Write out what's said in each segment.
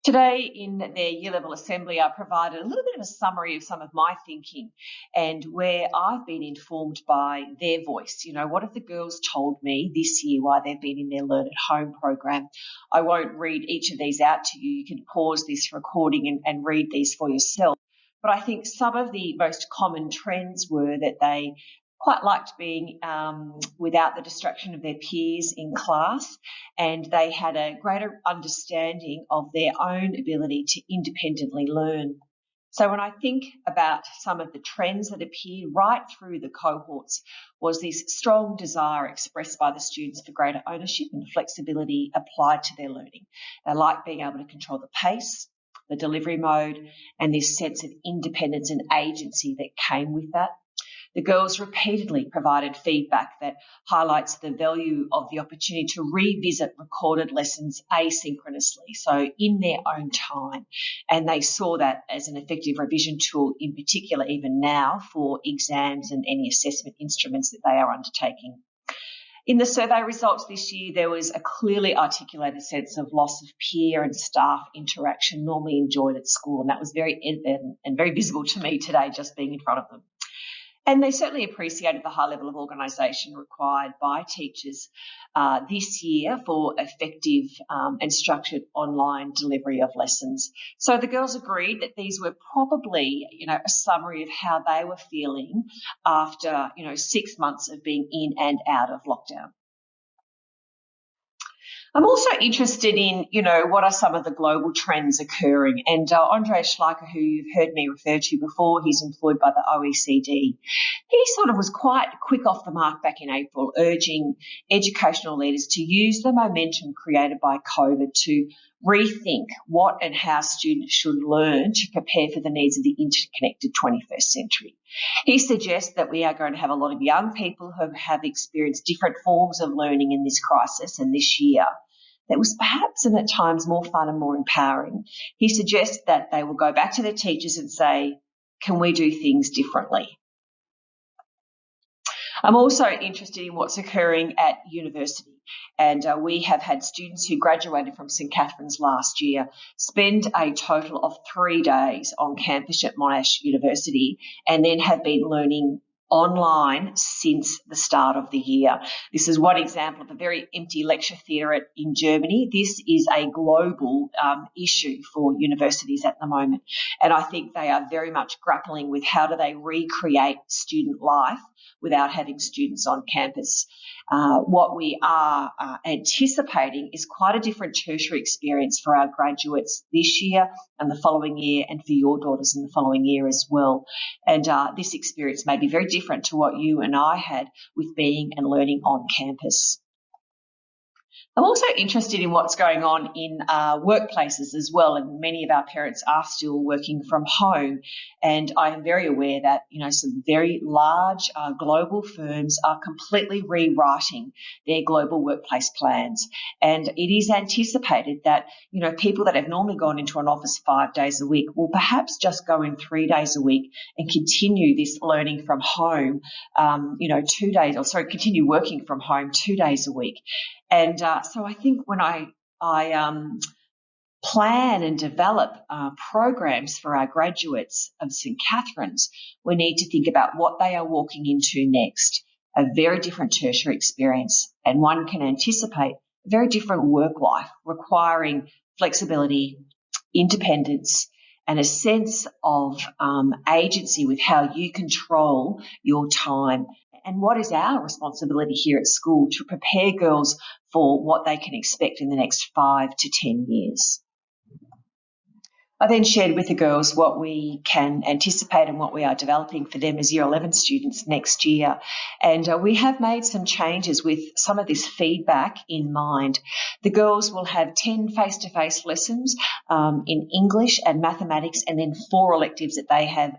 Today in their year level assembly, I provided a little bit of a summary of some of my thinking and where I've been informed by their voice. You know, what have the girls told me this year why they've been in their Learn at Home program? I won't read each of these out to you. You can pause this recording and read these for yourself. But I think some of the most common trends were that they quite liked being without the distraction of their peers in class, and they had a greater understanding of their own ability to independently learn. So when I think about some of the trends that appeared right through the cohorts was this strong desire expressed by the students for greater ownership and flexibility applied to their learning. They like being able to control the pace, the delivery mode, and this sense of independence and agency that came with that. The girls repeatedly provided feedback that highlights the value of the opportunity to revisit recorded lessons asynchronously, so in their own time. And they saw that as an effective revision tool, in particular even now for exams and any assessment instruments that they are undertaking. In the survey results this year, there was a clearly articulated sense of loss of peer and staff interaction normally enjoyed at school, and that was very evident and very visible to me today just being in front of them. And they certainly appreciated the high level of organisation required by teachers this year for effective and structured online delivery of lessons. So the girls agreed that these were probably, a summary of how they were feeling after, 6 months of being in and out of lockdown. I'm also interested in, what are some of the global trends occurring? And Andre Schleicher, who you've heard me refer to before, he's employed by the OECD. He sort of was quite quick off the mark back in April, urging educational leaders to use the momentum created by COVID to rethink what and how students should learn to prepare for the needs of the interconnected 21st century. He suggests that we are going to have a lot of young people who have experienced different forms of learning in this crisis and this year that was perhaps and at times more fun and more empowering. He suggests that they will go back to their teachers and say, can we do things differently? I'm also interested in what's occurring at university. And we have had students who graduated from St Catherine's last year spend a total of 3 days on campus at Monash University and then have been learning online since the start of the year. This is one example of a very empty lecture theatre in Germany. This is a global issue for universities at the moment. And I think they are very much grappling with how do they recreate student life without having students on campus. What we are anticipating is quite a different tertiary experience for our graduates this year and the following year, and for your daughters in the following year as well. And this experience may be very different to what you and I had with being and learning on campus. I'm also interested in what's going on in workplaces as well, and many of our parents are still working from home. And I am very aware that, some very large global firms are completely rewriting their global workplace plans. And it is anticipated that, people that have normally gone into an office 5 days a week will perhaps just go in 3 days a week and continue this learning from home, continue working from home 2 days a week. And so I think when I plan and develop programs for our graduates of St Catherine's, we need to think about what they are walking into next, a very different tertiary experience, and one can anticipate a very different work life requiring flexibility, independence, and a sense of agency with how you control your time. And what is our responsibility here at school to prepare girls for what they can expect in the next 5 to 10 years. I then shared with the girls what we can anticipate and what we are developing for them as Year 11 students next year. And we have made some changes with some of this feedback in mind. The girls will have 10 face-to-face lessons in English and mathematics, and then 4 electives that they have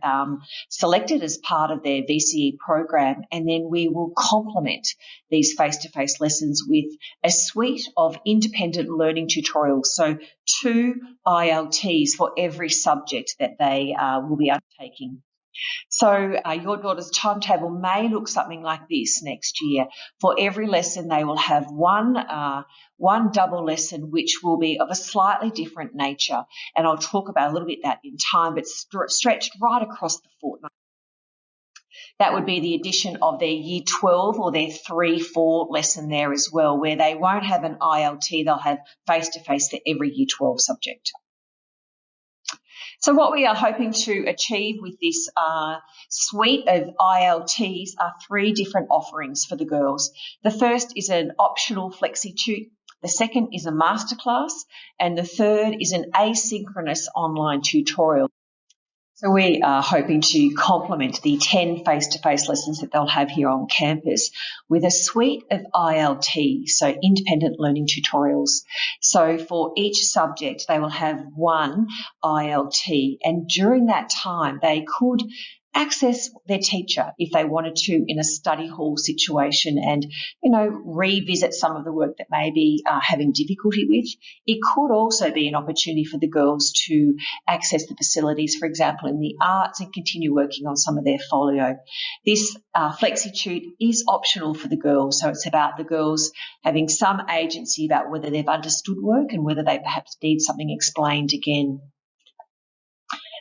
selected as part of their VCE program. And then we will complement these face-to-face lessons with a suite of independent learning tutorials. So 2 ILTs for every subject that they will be undertaking. So your daughter's timetable may look something like this next year. For every lesson, they will have one double lesson, which will be of a slightly different nature. And I'll talk about a little bit that in time, but stretched right across the fortnight. That would be the addition of their Year 12 or their 3-4 lesson there as well, where they won't have an ILT, they'll have face-to-face for every Year 12 subject. So what we are hoping to achieve with this suite of ILTs are 3 different offerings for the girls. The first is an optional flexi-tute, the second is a masterclass, and the third is an asynchronous online tutorial. So we are hoping to complement the 10 face-to-face lessons that they'll have here on campus with a suite of ILT, so independent learning tutorials. So for each subject, they will have one ILT, and during that time, they could access their teacher if they wanted to in a study hall situation and, revisit some of the work that may be having difficulty with. It could also be an opportunity for the girls to access the facilities, for example, in the arts and continue working on some of their folio. This flexi-tute is optional for the girls, so it's about the girls having some agency about whether they've understood work and whether they perhaps need something explained again.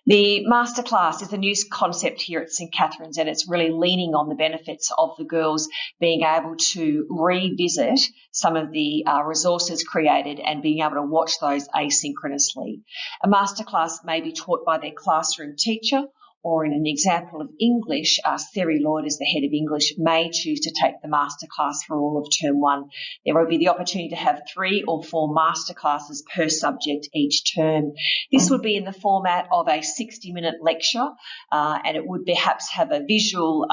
The masterclass is a new concept here at St Catherine's, and it's really leaning on the benefits of the girls being able to revisit some of the resources created and being able to watch those asynchronously. A masterclass may be taught by their classroom teacher, or in an example of English, Seri Lloyd, as the head of English, may choose to take the masterclass for all of term 1. There will be the opportunity to have 3 or 4 masterclasses per subject each term. This would be in the format of a 60-minute lecture, and it would perhaps have a visual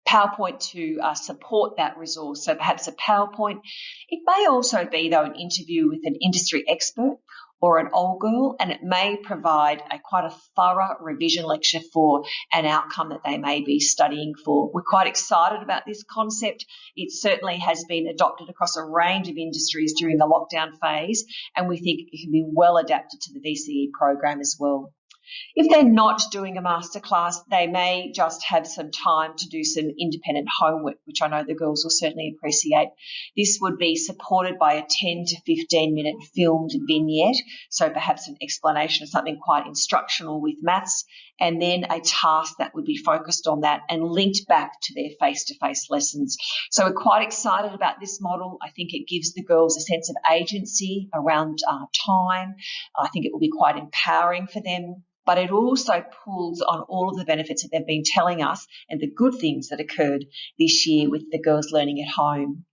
PowerPoint to support that resource, so perhaps a PowerPoint. It may also be, though, an interview with an industry expert or an old girl, and it may provide quite a thorough revision lecture for an outcome that they may be studying for. We're quite excited about this concept. It certainly has been adopted across a range of industries during the lockdown phase, and we think it can be well adapted to the VCE program as well. If they're not doing a masterclass, they may just have some time to do some independent homework, which I know the girls will certainly appreciate. This would be supported by a 10 to 15-minute filmed vignette, so perhaps an explanation of something quite instructional with maths, and then a task that would be focused on that and linked back to their face-to-face lessons. So we're quite excited about this model. I think it gives the girls a sense of agency around time. I think it will be quite empowering for them. But it also pulls on all of the benefits that they've been telling us and the good things that occurred this year with the girls learning at home.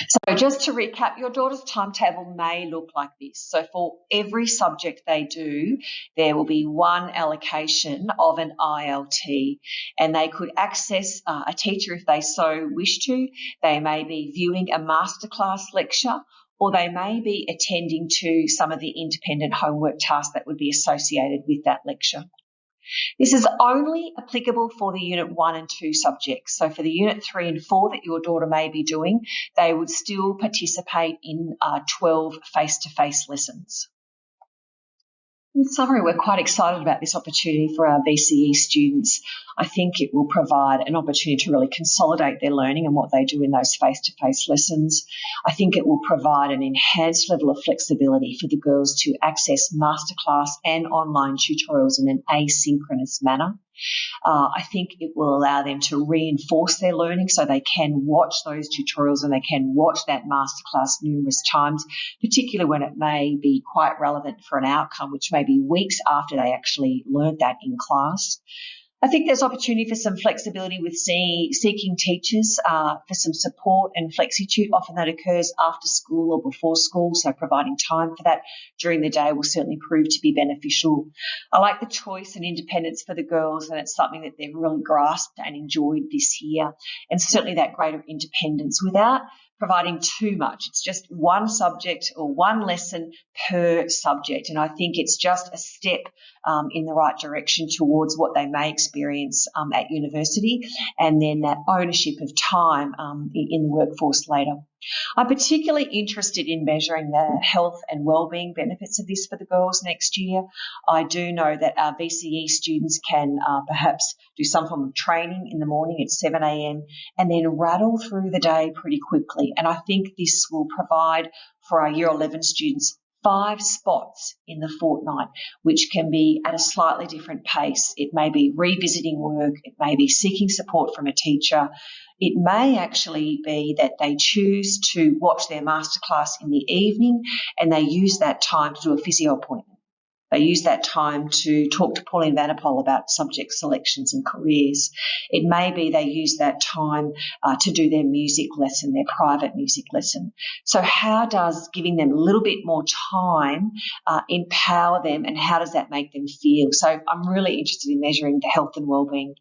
So just to recap, your daughter's timetable may look like this. So for every subject they do, there will be one allocation of an ILT, and they could access a teacher if they so wish to. They may be viewing a masterclass lecture, or they may be attending to some of the independent homework tasks that would be associated with that lecture. This is only applicable for the Unit 1 and 2 subjects. So for the Unit 3 and 4 that your daughter may be doing, they would still participate in 12 face-to-face lessons. In summary, we're quite excited about this opportunity for our VCE students. I think it will provide an opportunity to really consolidate their learning and what they do in those face-to-face lessons. I think it will provide an enhanced level of flexibility for the girls to access masterclass and online tutorials in an asynchronous manner. I think it will allow them to reinforce their learning so they can watch those tutorials and they can watch that masterclass numerous times, particularly when it may be quite relevant for an outcome, which may be weeks after they actually learned that in class. I think there's opportunity for some flexibility with seeking teachers for some support and flexi-tute. Often that occurs after school or before school, so providing time for that during the day will certainly prove to be beneficial. I like the choice and independence for the girls, and it's something that they've really grasped and enjoyed this year, and certainly that greater independence without providing too much. It's just one subject or one lesson per subject, and I think it's just a step in the right direction towards what they may experience at university, and then that ownership of time in the workforce later. I'm particularly interested in measuring the health and wellbeing benefits of this for the girls next year. I do know that our VCE students can perhaps do some form of training in the morning at 7 a.m. and then rattle through the day pretty quickly. And I think this will provide for our Year 11 students 5 spots in the fortnight, which can be at a slightly different pace. It may be revisiting work, it may be seeking support from a teacher. It may actually be that they choose to watch their masterclass in the evening and they use that time to do a physio appointment. They use that time to talk to Pauline Vanderpoel about subject selections and careers. It may be they use that time to do their music lesson, their private music lesson. So how does giving them a little bit more time empower them, and how does that make them feel? So I'm really interested in measuring the health and wellbeing.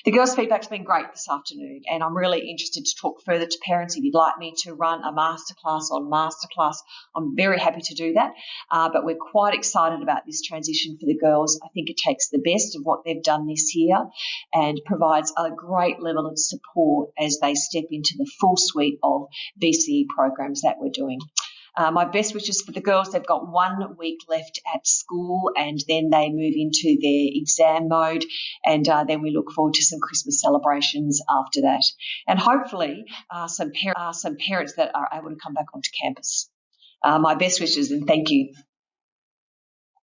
The girls' feedback's been great this afternoon, and I'm really interested to talk further to parents. If you'd like me to run a masterclass on Masterclass, I'm very happy to do that. But we're quite excited about this transition for the girls. I think it takes the best of what they've done this year and provides a great level of support as they step into the full suite of VCE programs that we're doing. My best wishes for the girls. They've got 1 week left at school and then they move into their exam mode, and then we look forward to some Christmas celebrations after that, and hopefully some parents that are able to come back onto campus. My best wishes and thank you.